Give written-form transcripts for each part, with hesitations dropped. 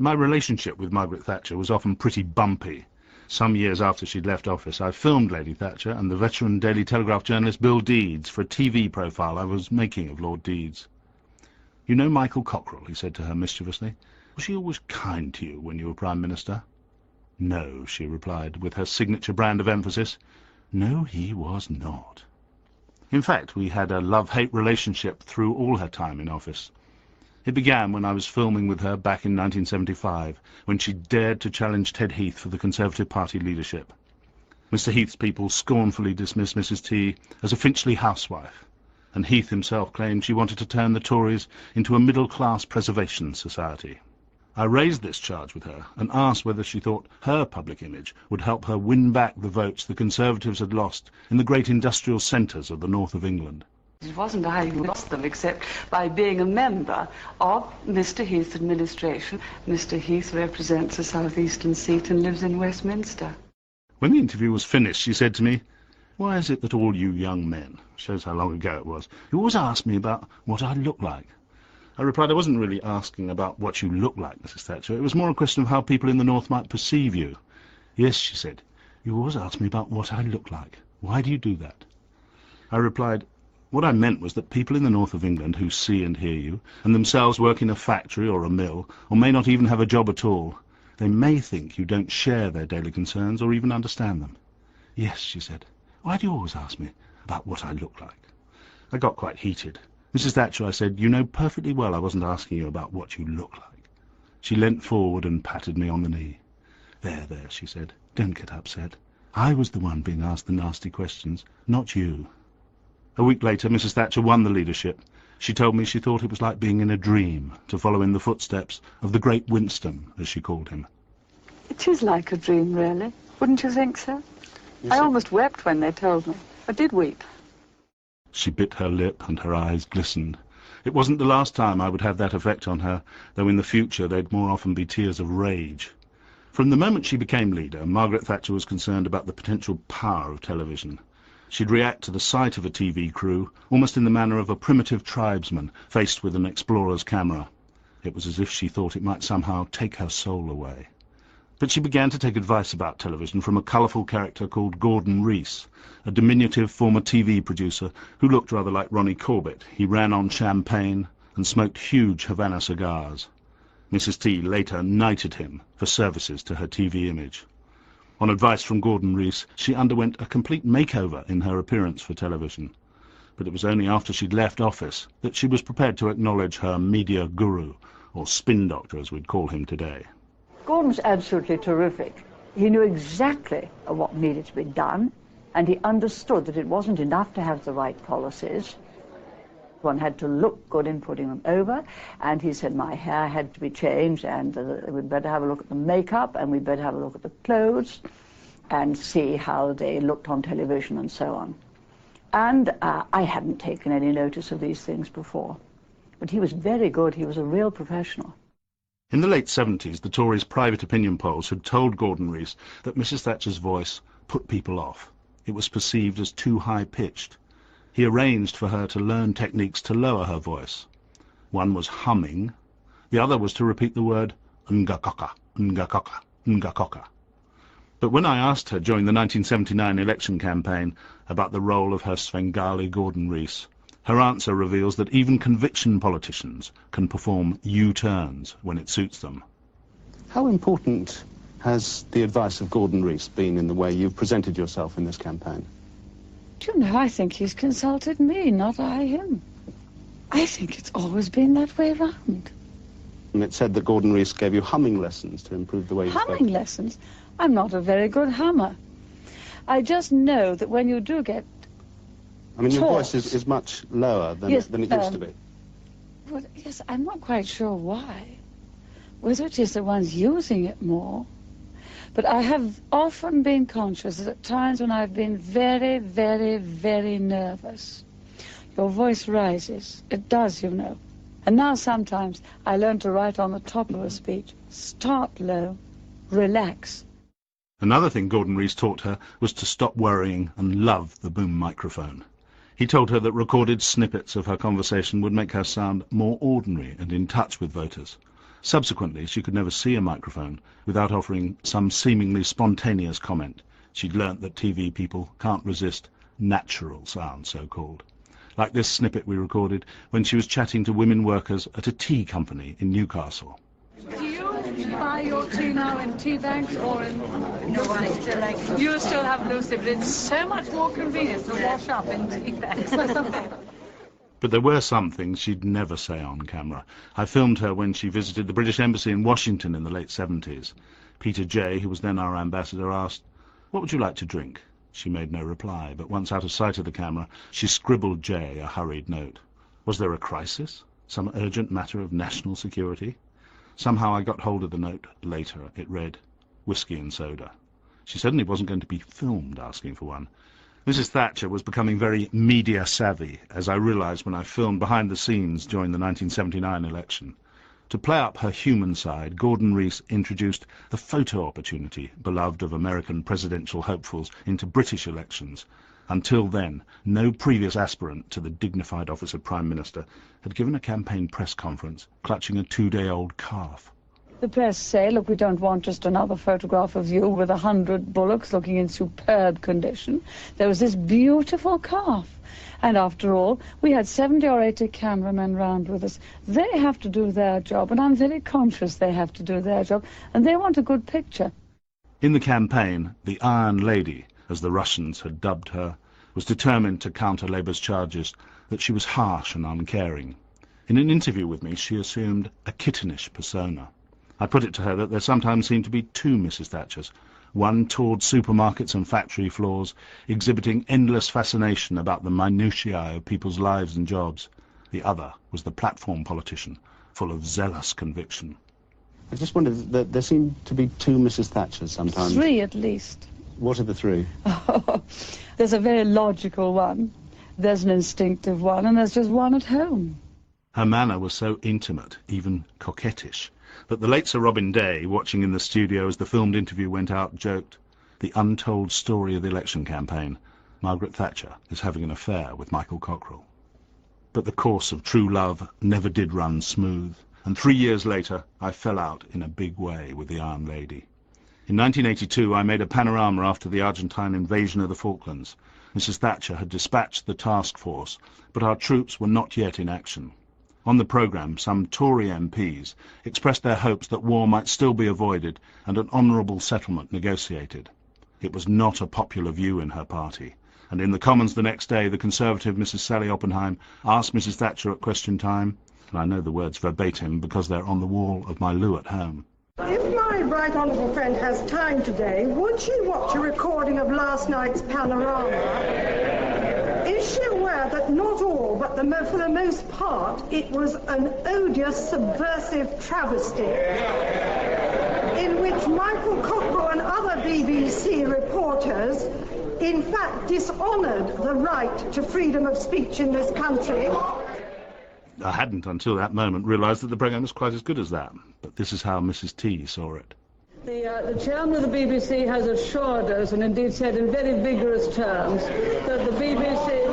My relationship with Margaret Thatcher was often pretty bumpy. Some years after she'd left office, I filmed Lady Thatcher and the veteran Daily Telegraph journalist Bill Deeds for a TV profile I was making of Lord Deeds. "You know Michael Cockerell," he said to her mischievously. "Was he always kind to you when you were Prime Minister?" "No," she replied, with her signature brand of emphasis. "No, he was not." In fact, we had a love-hate relationship through all her time in office. It began when I was filming with her back in 1975, when she dared to challenge Ted Heath for the Conservative Party leadership. Mr Heath's people scornfully dismissed Mrs T as a Finchley housewife, and Heath himself claimed she wanted to turn the Tories into a middle-class preservation society. I raised this charge with her and asked whether she thought her public image would help her win back the votes the Conservatives had lost in the great industrial centres of the north of England. It wasn't I who lost them, except by being a member of Mr Heath's administration. Mr Heath represents the south-eastern seat and lives in Westminster. When the interview was finished, she said to me, "Why is it that all you young men," shows how long ago it was, "you always ask me about what I look like?" I replied, "I wasn't really asking about what you look like, Mrs Thatcher. It was more a question of how people in the north might perceive you." "Yes," she said, "you always ask me about what I look like. Why do you do that?" I replied, "What I meant was that people in the north of England who see and hear you, and themselves work in a factory or a mill, or may not even have a job at all, they may think you don't share their daily concerns or even understand them." "Yes," she said, "why do you always ask me about what I look like?" I got quite heated. "Mrs Thatcher," I said, "you know perfectly well I wasn't asking you about what you look like." She leant forward and patted me on the knee. "There, there," she said, "don't get upset. I was the one being asked the nasty questions, not you." A week later, Mrs Thatcher won the leadership. She told me she thought it was like being in a dream, to follow in the footsteps of the great Winston, as she called him. It is like a dream, really. Wouldn't you think so? I almost wept when they told me. I did weep. She bit her lip and her eyes glistened. It wasn't the last time I would have that effect on her, though in the future they'd more often be tears of rage. From the moment she became leader, Margaret Thatcher was concerned about the potential power of television. She'd react to the sight of a TV crew almost in the manner of a primitive tribesman faced with an explorer's camera. It was as if she thought it might somehow take her soul away. But she began to take advice about television from a colourful character called Gordon Rees, a diminutive former TV producer who looked rather like Ronnie Corbett. He ran on champagne and smoked huge Havana cigars. Mrs T later knighted him for services to her TV image. On advice from Gordon Rees, she underwent a complete makeover in her appearance for television. But it was only after she'd left office that she was prepared to acknowledge her media guru, or spin doctor as we'd call him today. Gordon was absolutely terrific. He knew exactly what needed to be done, and he understood that it wasn't enough to have the right policies. One had to look good in putting them over, and he said my hair had to be changed, and we'd better have a look at the makeup, and we'd better have a look at the clothes, and see how they looked on television and so on. And I hadn't taken any notice of these things before. But he was very good. He was a real professional. In the late 70s, the Tories' private opinion polls had told Gordon Rees that Mrs Thatcher's voice put people off. It was perceived as too high-pitched. He arranged for her to learn techniques to lower her voice. One was humming, the other was to repeat the word ngakoka, ngakoka, ngakoka. But when I asked her during the 1979 election campaign about the role of her Svengali Gordon Rees, her answer reveals that even conviction politicians can perform U-turns when it suits them. How important has the advice of Gordon Rees been in the way you've presented yourself in this campaign? Do you know, I think he's consulted me, not I him. I think it's always been that way round. And it said that Gordon Rees gave you humming lessons to improve the way you spoke. Humming lessons? I'm not a very good hummer. I just know that when you do get I mean, your voice is much lower than, yes, than it used to be. Well, yes, I'm not quite sure why. Whether it is the ones using it more. But I have often been conscious that at times when I've been very, very, very nervous, your voice rises. It does, you know. And now sometimes I learn to write on the top of a speech. Start low, relax. Another thing Gordon Rees taught her was to stop worrying and love the boom microphone. He told her that recorded snippets of her conversation would make her sound more ordinary and in touch with voters. Subsequently, she could never see a microphone without offering some seemingly spontaneous comment. She'd learnt that TV people can't resist natural sound, so-called. Like this snippet we recorded when she was chatting to women workers at a tea company in Newcastle. Do you buy your tea now in tea bags or in Lucy? You still have Lucy, but it's so much more convenient to wash up in tea bags. But there were some things she'd never say on camera. I filmed her when she visited the British Embassy in Washington in the late 70s. Peter Jay, who was then our ambassador, asked, "What would you like to drink?" She made no reply, but once out of sight of the camera, she scribbled Jay a hurried note. Was there a crisis? Some urgent matter of national security? Somehow I got hold of the note later. It read, "Whiskey and soda." She certainly wasn't going to be filmed asking for one. Mrs. Thatcher was becoming very media-savvy, as I realised when I filmed behind the scenes during the 1979 election. To play up her human side, Gordon Rees introduced the photo opportunity, beloved of American presidential hopefuls, into British elections. Until then, no previous aspirant to the dignified office of Prime Minister had given a campaign press conference clutching a 2-day-old calf. The press say, look, we don't want just another photograph of you with 100 bullocks looking in superb condition. There was this beautiful calf. And after all, we had 70 or 80 cameramen round with us. They have to do their job, and I'm very conscious they have to do their job, and they want a good picture. In the campaign, the Iron Lady, as the Russians had dubbed her, was determined to counter Labour's charges that she was harsh and uncaring. In an interview with me, she assumed a kittenish persona. I put it to her that there sometimes seemed to be two Mrs. Thatchers, one toured supermarkets and factory floors, exhibiting endless fascination about the minutiae of people's lives and jobs. The other was the platform politician, full of zealous conviction. I just wondered that there seem to be two Mrs. Thatchers sometimes. 3 at least. What are the 3? There's a very logical one, there's an instinctive one, and there's just one at home. Her manner was so intimate, even coquettish, that the late Sir Robin Day, watching in the studio as the filmed interview went out, joked, "The untold story of the election campaign. Margaret Thatcher is having an affair with Michael Cockerell." But the course of true love never did run smooth, and 3 years later I fell out in a big way with the Iron Lady. In 1982 I made a panorama after the Argentine invasion of the Falklands. Mrs. Thatcher had dispatched the task force, but our troops were not yet in action. On the programme, some Tory MPs expressed their hopes that war might still be avoided and an honourable settlement negotiated. It was not a popular view in her party, and in the Commons the next day the Conservative Mrs. Sally Oppenheim asked Mrs. Thatcher at question time, and I know the words verbatim because they're on the wall of my loo at home, "If my right honourable friend has time today, would she watch a recording of last night's panorama? Is she aware that not all, but for the most part, it was an odious, subversive travesty in which Michael Cockerell and other BBC reporters in fact dishonoured the right to freedom of speech in this country?" I hadn't until that moment realised that the programme was quite as good as that, but this is how Mrs. T saw it. The chairman of the BBC has assured us, and indeed said in very vigorous terms, that the BBC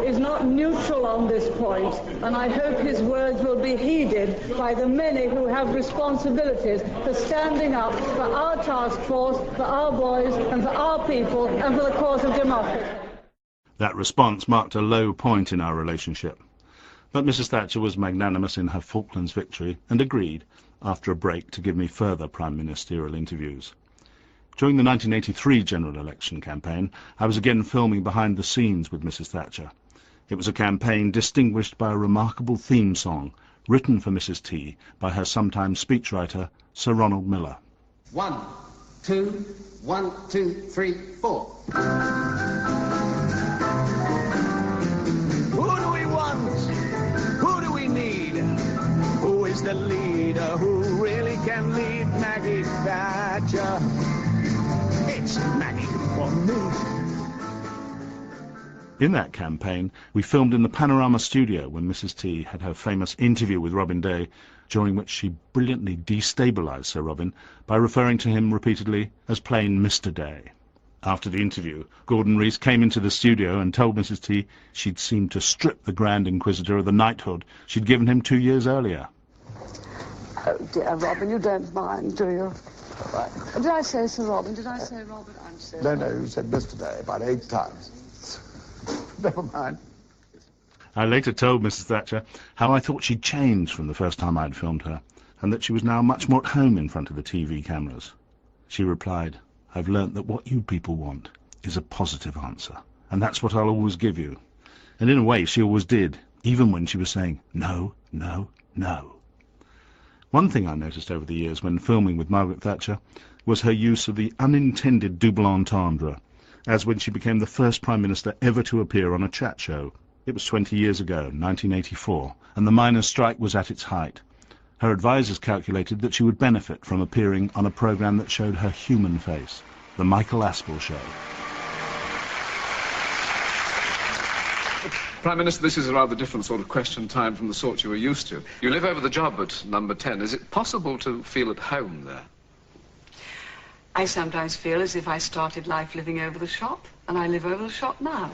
is not neutral on this point, and I hope his words will be heeded by the many who have responsibilities for standing up for our task force, for our boys, and for our people, and for the cause of democracy. That response marked a low point in our relationship. But Mrs. Thatcher was magnanimous in her Falklands victory and agreed, after a break, to give me further prime ministerial interviews. During the 1983 general election campaign, I was again filming behind the scenes with Mrs. Thatcher. It was a campaign distinguished by a remarkable theme song, written for Mrs. T by her sometime speechwriter, Sir Ronald Miller. 1, 2, 1, 2, 3, 4. Who do we want? Who do we need? Who is the leader who really can lead? Maggie Thatcher. It's Maggie for me. In that campaign, we filmed in the Panorama studio when Mrs. T had her famous interview with Robin Day, during which she brilliantly destabilised Sir Robin by referring to him repeatedly as plain Mr. Day. After the interview, Gordon Rees came into the studio and told Mrs. T she'd seemed to strip the Grand Inquisitor of the knighthood she'd given him 2 years earlier. Oh, dear, Robin, you don't mind, do you? Right. Did I say Sir Robin? Did I say Robin? I'm so No, you said Mr. Day about 8 times. Never mind. I later told Mrs. Thatcher how I thought she'd changed from the first time I'd filmed her, and that she was now much more at home in front of the TV cameras. She replied, "I've learnt that what you people want is a positive answer, and that's what I'll always give you." And in a way she always did, even when she was saying no, no, no. One thing I noticed over the years when filming with Margaret Thatcher was her use of the unintended double entendre, as when she became the first Prime Minister ever to appear on a chat show. It was 20 years ago, 1984, and the miners' strike was at its height. Her advisers calculated that she would benefit from appearing on a programme that showed her human face, The Michael Aspel Show. Prime Minister, this is a rather different sort of question time from the sort you were used to. You live over the job at number 10. Is it possible to feel at home there? I sometimes feel as if I started life living over the shop, and I live over the shop now,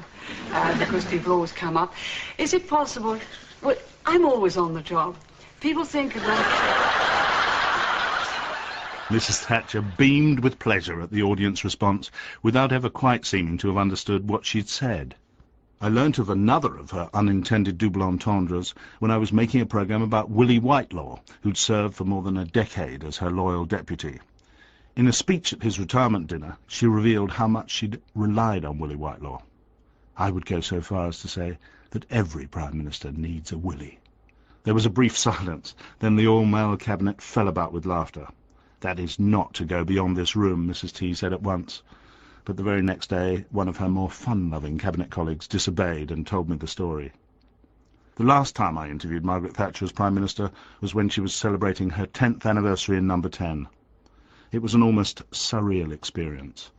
because people always come up. Is it possible? Well, I'm always on the job. People think of Mrs. Thatcher beamed with pleasure at the audience response, without ever quite seeming to have understood what she'd said. I learnt of another of her unintended double entendres when I was making a programme about Willie Whitelaw, who'd served for more than a decade as her loyal deputy. In a speech at his retirement dinner, she revealed how much she'd relied on Willie Whitelaw. I would go so far as to say that every Prime Minister needs a Willie. There was a brief silence, then the all-male cabinet fell about with laughter. "That is not to go beyond this room," Mrs. T said at once. But the very next day, one of her more fun-loving cabinet colleagues disobeyed and told me the story. The last time I interviewed Margaret Thatcher as Prime Minister was when she was celebrating her 10th anniversary in number 10. It was an almost surreal experience.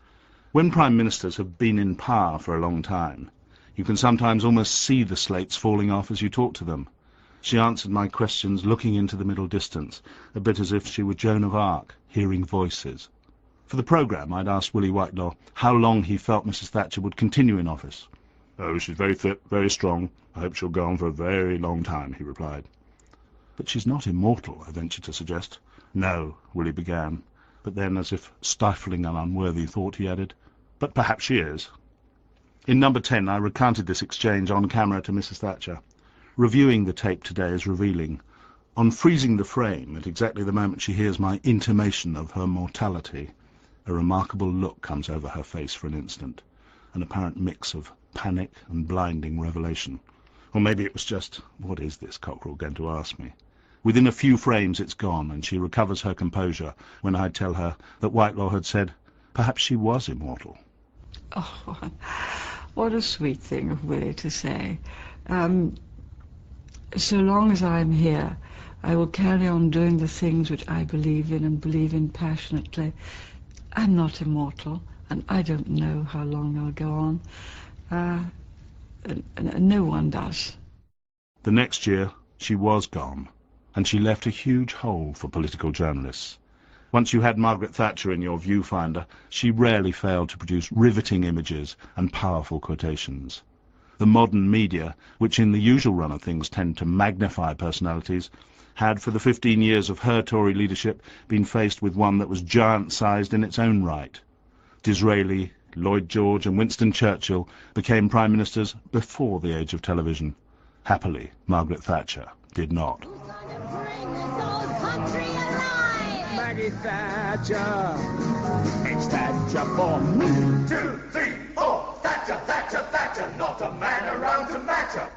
When Prime Ministers have been in power for a long time, you can sometimes almost see the slates falling off as you talk to them. She answered my questions looking into the middle distance, a bit as if she were Joan of Arc, hearing voices. For the programme, I'd asked Willie Whitelaw how long he felt Mrs. Thatcher would continue in office. "Oh, she's very fit, very strong. I hope she'll go on for a very long time," he replied. "But she's not immortal," I ventured to suggest. "No," Willie began, but then, as if stifling an unworthy thought, he added, "But perhaps she is." In number 10, I recounted this exchange on camera to Mrs. Thatcher. Reviewing the tape today is revealing. On freezing the frame, at exactly the moment she hears my intimation of her mortality, a remarkable look comes over her face for an instant, an apparent mix of panic and blinding revelation. Or maybe it was just, what is this Cockerell going to ask me? Within a few frames it's gone, and she recovers her composure when I tell her that Whitelaw had said perhaps she was immortal. Oh, what a sweet thing of Willie to say. So long as I'm here, I will carry on doing the things which I believe in and believe in passionately. I'm not immortal, and I don't know how long I'll go on. No one does. The next year, she was gone, and she left a huge hole for political journalists. Once you had Margaret Thatcher in your viewfinder, she rarely failed to produce riveting images and powerful quotations. The modern media, which in the usual run of things tend to magnify personalities, had for the 15 years of her Tory leadership been faced with one that was giant-sized in its own right. Disraeli, Lloyd George and Winston Churchill became Prime Ministers before the age of television. Happily, Margaret Thatcher did not. Maggie Thatcher, it's Thatcher for me. 2, 3, 4, Thatcher, Thatcher, Thatcher, not a man around to match her.